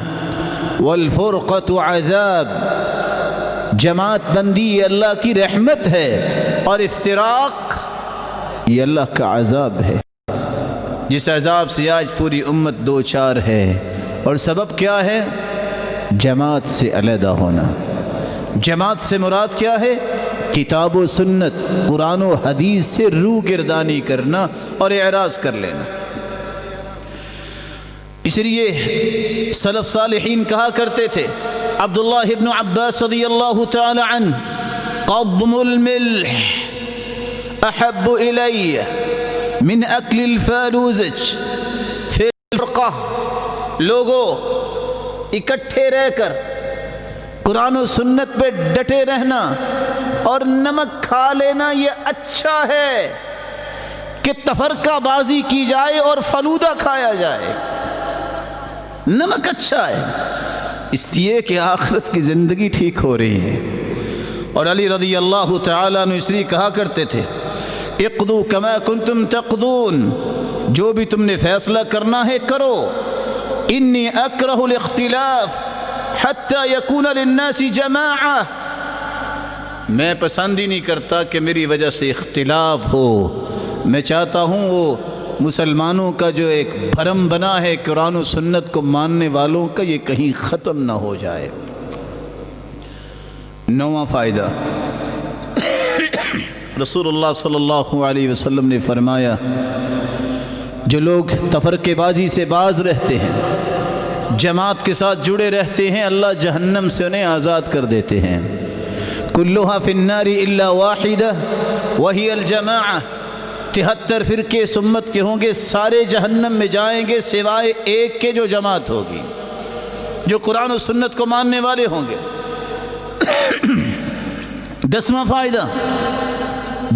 Speaker 1: والفرقۃ عذاب، جماعت بندی یہ اللہ کی رحمت ہے اور افتراق یہ اللہ کا عذاب ہے، جس عذاب سے آج پوری امت 2-4 ہے۔ اور سبب کیا ہے؟ جماعت سے علیحدہ ہونا۔ جماعت سے مراد کیا ہے؟ کتاب و سنت، قرآن و حدیث سے روح گردانی کرنا اور اعراض کر لینا۔ اس لیے سلف صالحین کہا کرتے تھے، عبداللہ ابن عباس رضی اللہ تعالی عنہ، قضم الملح احب الی من اکل الفالوزج فی الفرقہ، لوگوں اکٹھے رہ کر قرآن و سنت پہ ڈٹے رہنا اور نمک کھا لینا یہ اچھا ہے کہ تفرقہ بازی کی جائے اور فلودہ کھایا جائے۔ نمک اچھا ہے اس لیے کہ آخرت کی زندگی ٹھیک ہو رہی ہے۔ اور علی رضی اللہ تعالیٰ عنہ اس لیے کہا کرتے تھے، اقضوا کما کنتم تقضون، جو بھی تم نے فیصلہ کرنا ہے کرو، انی اکرہ الاختلاف حتی یکون للناس جماعہ، میں پسند ہی نہیں کرتا کہ میری وجہ سے اختلاف ہو، میں چاہتا ہوں وہ مسلمانوں کا جو ایک بھرم بنا ہے قرآن و سنت کو ماننے والوں کا، یہ کہیں ختم نہ ہو جائے۔ نواں فائدہ، رسول اللہ صلی اللہ علیہ وسلم نے فرمایا جو لوگ تفرقے بازی سے باز رہتے ہیں، جماعت کے ساتھ جڑے رہتے ہیں، اللہ جہنم سے انہیں آزاد کر دیتے ہیں۔ کلھا فی النار الا واحدہ وہی الجماعہ، 73 فرقے اس امت کے ہوں گے، سارے جہنم میں جائیں گے سوائے ایک کے جو جماعت ہوگی، جو قرآن و سنت کو ماننے والے ہوں گے۔ 10واں فائدہ،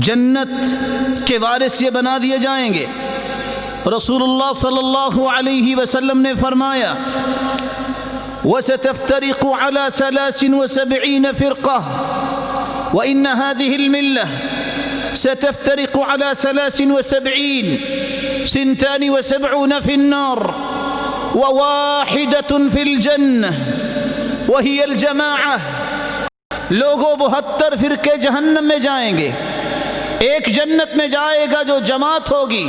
Speaker 1: جنت کے وارث یہ بنا دیے جائیں گے۔ رسول اللہ صلی اللہ علیہ وسلم نے فرمایا وَسَتَفْتَرِقُ عَلَى 73 فِرْقَةً وَإِنَّ هَذِهِ الْمِلَّةَ ستفترق على 73 72 في النار وواحدة في الجنة وهي الجماعة۔ لوگوں 72 فرقے جہنم میں جائیں گے، ایک جنت میں جائے گا جو جماعت ہوگی۔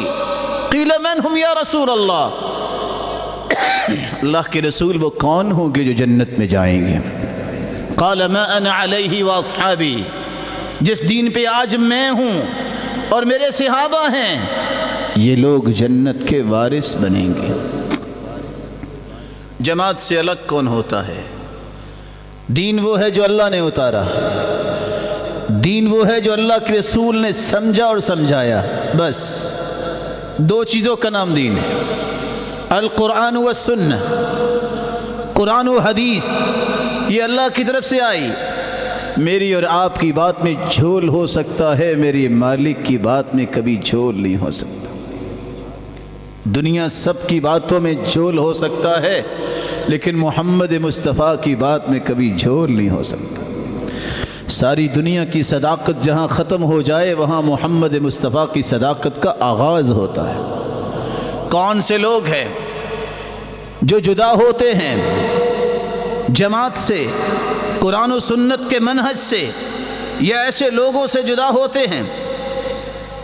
Speaker 1: قیل من ہم یا رسول اللہ، اللہ کے رسول وہ کون ہوں گے جو جنت میں جائیں گے؟ قال ما انا علیہ واصحابی، جس دین پہ آج میں ہوں اور میرے صحابہ ہیں، یہ لوگ جنت کے وارث بنیں گے۔ جماعت سے الگ کون ہوتا ہے؟ دین وہ ہے جو اللہ نے اتارا، دین وہ ہے جو اللہ کے رسول نے سمجھا اور سمجھایا، بس 2 چیزوں کا نام دین ہے، القرآن والسنہ، قرآن و حدیث، یہ اللہ کی طرف سے آئی۔ میری اور آپ کی بات میں جھول ہو سکتا ہے، میری مالک کی بات میں کبھی جھول نہیں ہو سکتا۔ دنیا سب کی باتوں میں جھول ہو سکتا ہے، لیکن محمد مصطفیٰ کی بات میں کبھی جھول نہیں ہو سکتا۔ ساری دنیا کی صداقت جہاں ختم ہو جائے، وہاں محمد مصطفیٰ کی صداقت کا آغاز ہوتا ہے۔ کون سے لوگ ہیں جو جدا ہوتے ہیں جماعت سے، قرآن و سنت کے منہج سے، یا ایسے لوگوں سے جدا ہوتے ہیں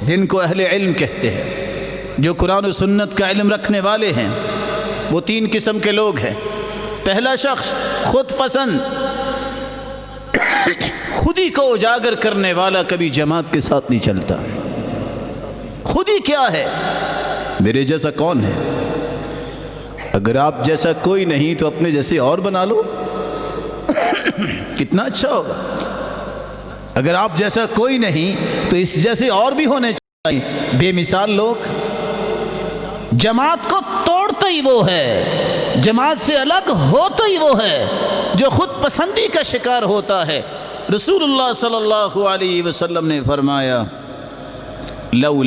Speaker 1: جن کو اہل علم کہتے ہیں، جو قرآن و سنت کا علم رکھنے والے ہیں؟ وہ 3 قسم کے لوگ ہیں۔ پہلا شخص خود پسند، خود ہی کو اجاگر کرنے والا، کبھی جماعت کے ساتھ نہیں چلتا۔ خود ہی کیا ہے؟ میرے جیسا کون ہے؟ اگر آپ جیسا کوئی نہیں تو اپنے جیسے اور بنا لو، کتنا اچھا ہوگا۔ اگر آپ جیسا کوئی نہیں تو اس جیسے اور بھی ہونے چاہیے۔ بے مثال لوگ، جماعت کو توڑتا ہی وہ ہے، جماعت سے الگ ہوتا ہی وہ ہے جو خود پسندی کا شکار ہوتا ہے۔ رسول اللہ صلی اللہ علیہ وسلم نے فرمایا لو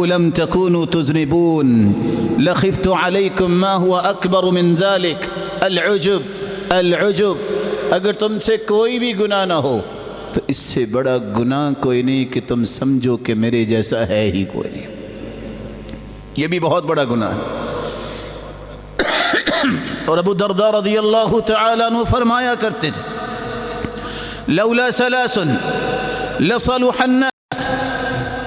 Speaker 1: لم تكونوا تذنبون لخفت عليكم ما هو اکبر من ذلك العجب، اگر تم سے کوئی بھی گناہ نہ ہو تو اس سے بڑا گناہ کوئی نہیں کہ تم سمجھو کہ میرے جیسا ہے ہی کوئی نہیں۔ یہ بھی بہت بڑا گناہ ہے۔ اور ابو درداء رضی اللہ تعالیٰ عنہ فرمایا کرتے تھے لولا ثلاث لصلح الناس،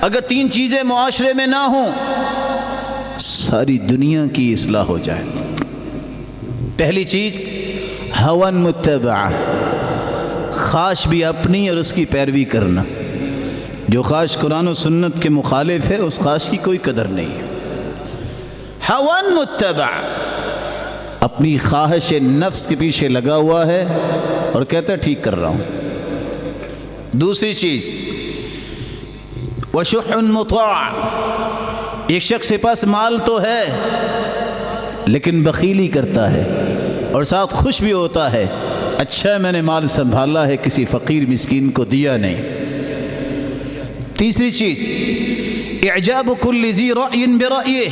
Speaker 1: اگر 3 چیزیں معاشرے میں نہ ہوں ساری دنیا کی اصلاح ہو جائے۔ پہلی چیز ہوا متبعہ، خواہش بھی اپنی اور اس کی پیروی کرنا۔ جو خواہش قرآن و سنت کے مخالف ہے اس خواہش کی کوئی قدر نہیں ہے۔ ہوا متبعہ، اپنی خواہش نفس کے پیچھے لگا ہوا ہے اور کہتا ہے ٹھیک کر رہا ہوں۔ دوسری چیز وشح مطاع، ایک شخص کے پاس مال تو ہے لیکن بخیلی کرتا ہے اور ساتھ خوش بھی ہوتا ہے، اچھا میں نے مال سنبھالا ہے، کسی فقیر مسکین کو دیا نہیں۔ تیسری چیز اعجاب کل ذی رأی برأیہ،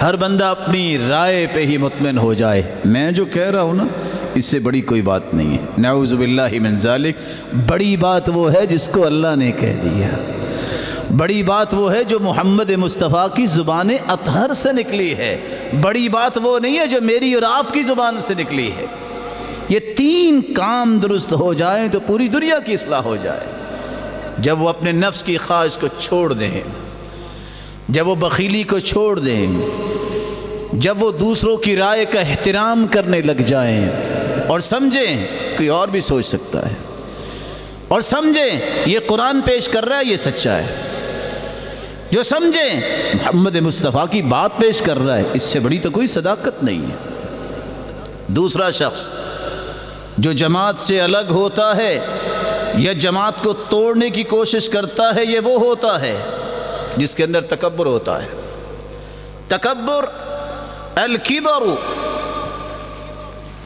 Speaker 1: ہر بندہ اپنی رائے پہ ہی مطمئن ہو جائے، میں جو کہہ رہا ہوں نا اس سے بڑی کوئی بات نہیں ہے۔ نعوذ باللہ من ذالک، بڑی بات وہ ہے جس کو اللہ نے کہہ دیا، بڑی بات وہ ہے جو محمد مصطفیٰ کی زبان اطہر سے نکلی ہے، بڑی بات وہ نہیں ہے جو میری اور آپ کی زبان سے نکلی ہے۔ یہ 3 کام درست ہو جائیں تو پوری دنیا کی اصلاح ہو جائے۔ جب وہ اپنے نفس کی خواہش کو چھوڑ دیں، جب وہ بخیلی کو چھوڑ دیں، جب وہ دوسروں کی رائے کا احترام کرنے لگ جائیں، اور سمجھیں کوئی اور بھی سوچ سکتا ہے، اور سمجھیں یہ قرآن پیش کر رہا ہے، یہ سچا ہے، جو سمجھیں محمد مصطفیٰ کی بات پیش کر رہا ہے، اس سے بڑی تو کوئی صداقت نہیں ہے۔ دوسرا شخص جو جماعت سے الگ ہوتا ہے یا جماعت کو توڑنے کی کوشش کرتا ہے، یہ وہ ہوتا ہے جس کے اندر تکبر ہوتا ہے۔ تکبر، الکبر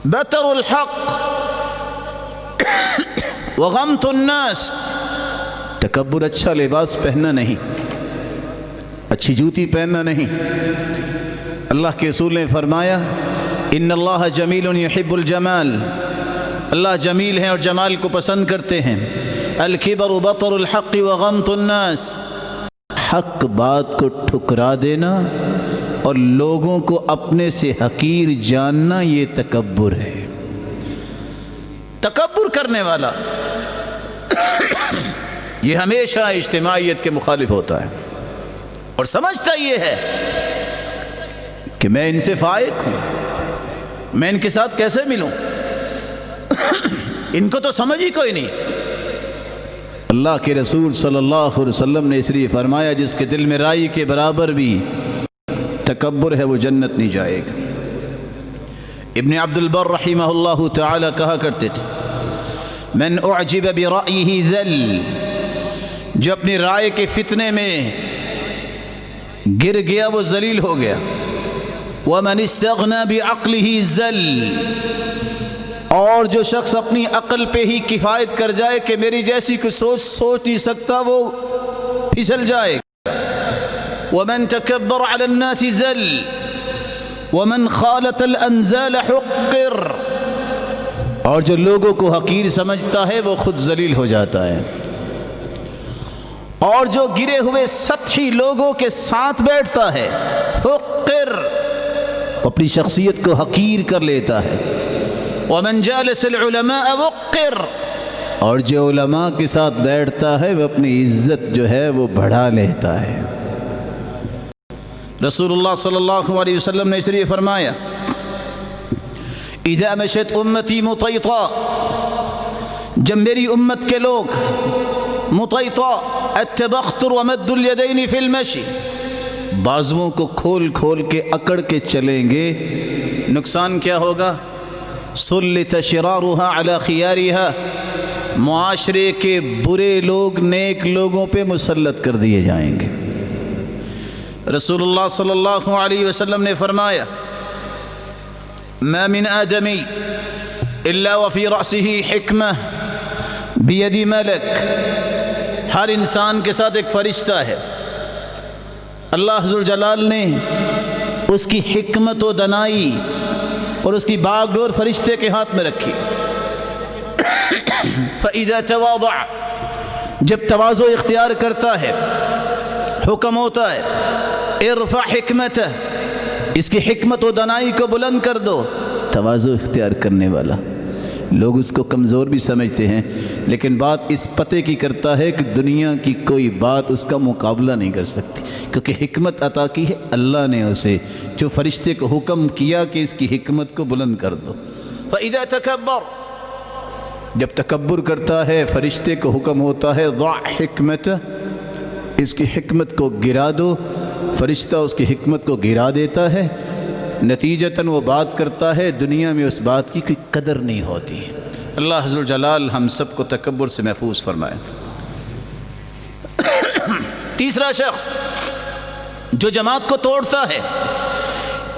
Speaker 1: بطر الحق وغمت الناس۔ تکبر اچھا لباس پہننا نہیں، اچھی جوتی پہننا نہیں۔ اللہ کے رسول نے فرمایا ان اللہ جمیل یحب الجمال، اللہ جمیل ہے اور جمال کو پسند کرتے ہیں۔ الکبر بطر الحق وغمت الناس، حق بات کو ٹھکرا دینا اور لوگوں کو اپنے سے حقیر جاننا، یہ تکبر ہے۔ تکبر کرنے والا یہ ہمیشہ اجتماعیت کے مخالف ہوتا ہے اور سمجھتا یہ ہے کہ میں ان سے فائق ہوں، میں ان کے ساتھ کیسے ملوں، ان کو تو سمجھ ہی کوئی نہیں۔ اللہ کے رسول صلی اللہ علیہ وسلم نے اس لیے فرمایا جس کے دل میں رائی کے برابر بھی تکبر ہے وہ جنت نہیں جائے گا۔ ابن عبد البر رحمہ اللہ تعالی کہا کرتے تھے من اعجب برأیہ ذل، جو اپنی رائے کے فتنے میں گر گیا وہ ذلیل ہو گیا۔ ومن استغنى بعقلہ ذل، اور جو شخص اپنی عقل پہ ہی کفایت کر جائے کہ میری جیسی کوئی سوچ نہیں سکتا، وہ پھسل جائے گا۔ ومن تکبر علی الناس ذل ومن خالط الانزال حقر، اور جو لوگوں کو حقیر سمجھتا ہے وہ خود ذلیل ہو جاتا ہے، اور جو گرے ہوئے سطحی لوگوں کے ساتھ بیٹھتا ہے حقر، اپنی شخصیت کو حقیر کر لیتا ہے۔ ومن جالس العلماء وقر، اور جو علماء کے ساتھ بیٹھتا ہے وہ اپنی عزت جو ہے وہ بڑھا لیتا ہے۔ رسول اللہ صلی اللہ علیہ وسلم نے اس لیے فرمایا اذا مشت امتی مطیطا، جب میری امت کے لوگ مطیطا التبختر ومد الیدین فی المشی، بازوؤں کو کھول کھول کے اکڑ کے چلیں گے، نقصان کیا ہوگا؟ سلط شرارها علی خیارها، معاشرے کے برے لوگ نیک لوگوں پہ مسلط کر دیے جائیں گے۔ رسول اللہ صلی اللہ علیہ وسلم نے فرمایا ما من آدمی الا وفی رأسه حکمہ بید ملک، ہر انسان کے ساتھ ایک فرشتہ ہے، اللہ ذوالجلال نے اس کی حکمت و دانائی اور اس کی باغ ڈور فرشتے کے ہاتھ میں رکھی۔ فَإِذَا تَوَاضَعَ، جب تواضع اختیار کرتا ہے، حکم ہوتا ہے ارفع حکمتہ، اس کی حکمت و دانائی کو بلند کر دو۔ تواضع اختیار کرنے والا، لوگ اس کو کمزور بھی سمجھتے ہیں، لیکن بات اس پتے کی کرتا ہے کہ دنیا کی کوئی بات اس کا مقابلہ نہیں کر سکتی، کیونکہ حکمت عطا کی ہے اللہ نے اسے، جو فرشتے کو حکم کیا کہ اس کی حکمت کو بلند کر دو۔ فَإِذَا تَكَبَّرَ، جب تکبر کرتا ہے فرشتے کو حکم ہوتا ہے ضع حکمت، اس کی حکمت کو گرا دو، فرشتہ اس کی حکمت کو گرا دیتا ہے، نتیجتاً وہ بات کرتا ہے، دنیا میں اس بات کی کوئی قدر نہیں ہوتی۔ اللہ عز و جلال ہم سب کو تکبر سے محفوظ فرمائے۔ تیسرا شخص جو جماعت کو توڑتا ہے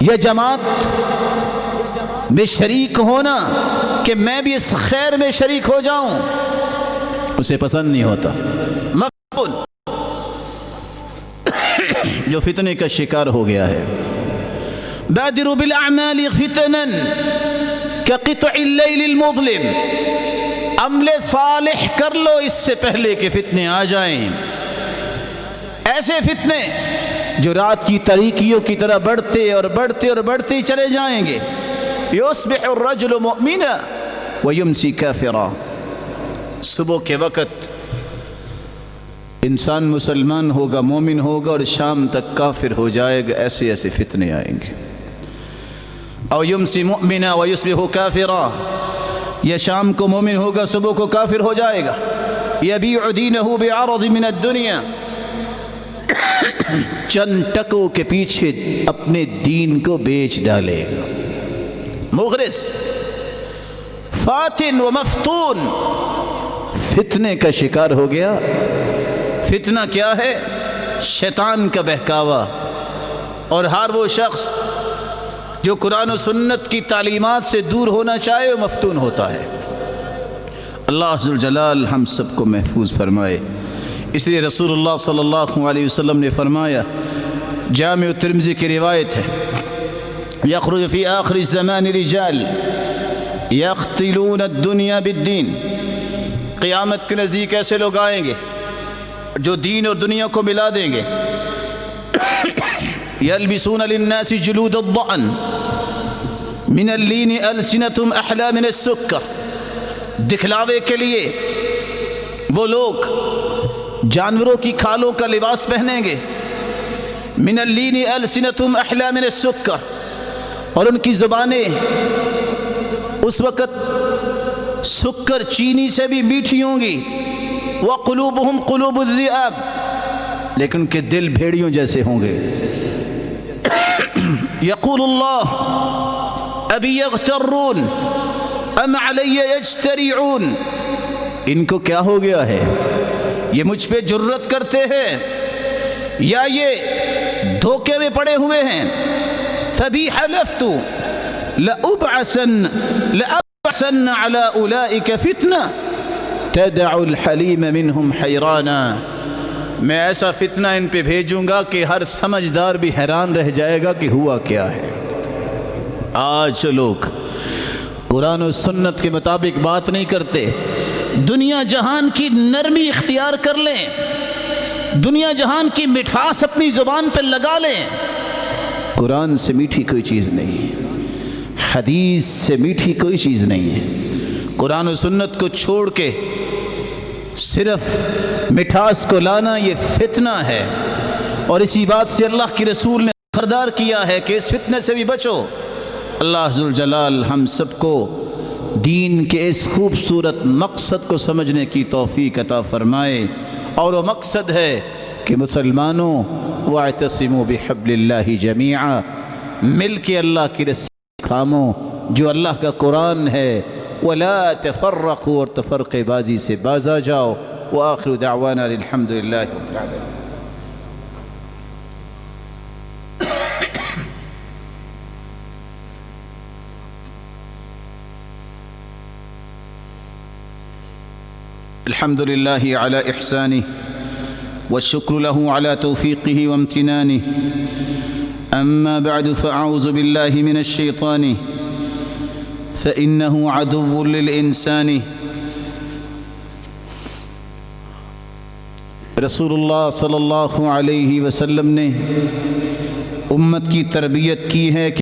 Speaker 1: یا جماعت میں شریک ہونا کہ میں بھی اس خیر میں شریک ہو جاؤں، اسے پسند نہیں ہوتا۔ مقبول، جو فتنے کا شکار ہو گیا ہے، بادروا بالاعمال فتنا كقطع اللیل المظلم، عمل صالح کر لو اس سے پہلے کہ فتنے آ جائیں، ایسے فتنے جو رات کی تاریکیوں کی طرح بڑھتے اور بڑھتے اور بڑھتے ہی چلے جائیں گے۔ یصبح الرجل مؤمنا ویمسی کافرا، صبح کے وقت انسان مسلمان ہوگا، مومن ہوگا، اور شام تک کافر ہو جائے گا۔ ایسے ایسے فتنے آئیں گے۔ او یمسی مؤمنا ویصبح کافرا، یا شام کو مومن ہوگا صبح کو کافر ہو جائے گا. یبیع دینہ بعرض من الدنیا، چند ٹکوں کے پیچھے اپنے دین کو بیچ ڈالے گا. مغرس، فاتن و مفتون، فتنے کا شکار ہو گیا. فتنہ کیا ہے؟ شیطان کا بہکاوا. اور ہر وہ شخص جو قرآن و سنت کی تعلیمات سے دور ہونا چاہے وہ مفتون ہوتا ہے. اللہ ذوالجلال ہم سب کو محفوظ فرمائے. اس لیے رسول اللہ صلی اللہ علیہ وسلم نے فرمایا، جامع ترمذی کی روایت ہے، یخرج فی آخر الزمان رجال یقتلون الدنیا بالدین. قیامت کے نزدیک ایسے لوگ آئیں گے جو دین اور دنیا کو ملا دیں گے. یلبسون للناس جلود الضأن من اللین السنتهم احلی من السکر. دکھلاوے کے لیے وہ لوگ جانوروں کی کھالوں کا لباس پہنیں گے. من اللین السنتهم احلی من السکر، اور ان کی زبانیں اس وقت سکر چینی سے بھی میٹھی ہوں گی. وقلوبهم قلوب الذئاب، لیکن ان کے دل بھیڑیوں جیسے ہوں گے. یقول اللہ ابی یغترون ام علی یجتریعون. ان کو کیا ہو گیا ہے؟ یہ مجھ پہ جرت کرتے ہیں یا یہ دھوکے میں پڑے ہوئے ہیں؟ فبی حلفت لأبعثن على اولئک فتنہ تدع الحلیم منہم حیرانا. میں ایسا فتنہ ان پہ بھیجوں گا کہ ہر سمجھدار بھی حیران رہ جائے گا کہ ہوا کیا ہے. آج لوگ قرآن و سنت کے مطابق بات نہیں کرتے، دنیا جہان کی نرمی اختیار کر لیں، دنیا جہان کی مٹھاس اپنی زبان پہ لگا لیں. قرآن سے میٹھی کوئی چیز نہیں ہے، حدیث سے میٹھی کوئی چیز نہیں ہے. قرآن و سنت کو چھوڑ کے صرف مٹھاس کو لانا یہ فتنہ ہے. اور اسی بات سے اللہ کی رسول نے خبردار کیا ہے کہ اس فتنے سے بھی بچو. اللہ ذوالجلال ہم سب کو دین کے اس خوبصورت مقصد کو سمجھنے کی توفیق عطا فرمائے، اور وہ مقصد ہے کہ مسلمانوں واعتصموا بحبل اللہ جمیعا، مل کے اللہ کی رسی تھامو جو اللہ کا قرآن ہے. ولا تفرقوا، اور تفرقے بازی سے باز آ جاؤ. وآخر دعوانا الحمد للہ رب العالمین. الحمد لله على إحسانه والشكر له على توفيقه وامتنانه. أما بعد فأعوذ بالله من الشيطان فإنه عدو للإنسان. رسول اللہ صلی اللہ علیہ وسلم نے امت کی تربیت کی ہے کہ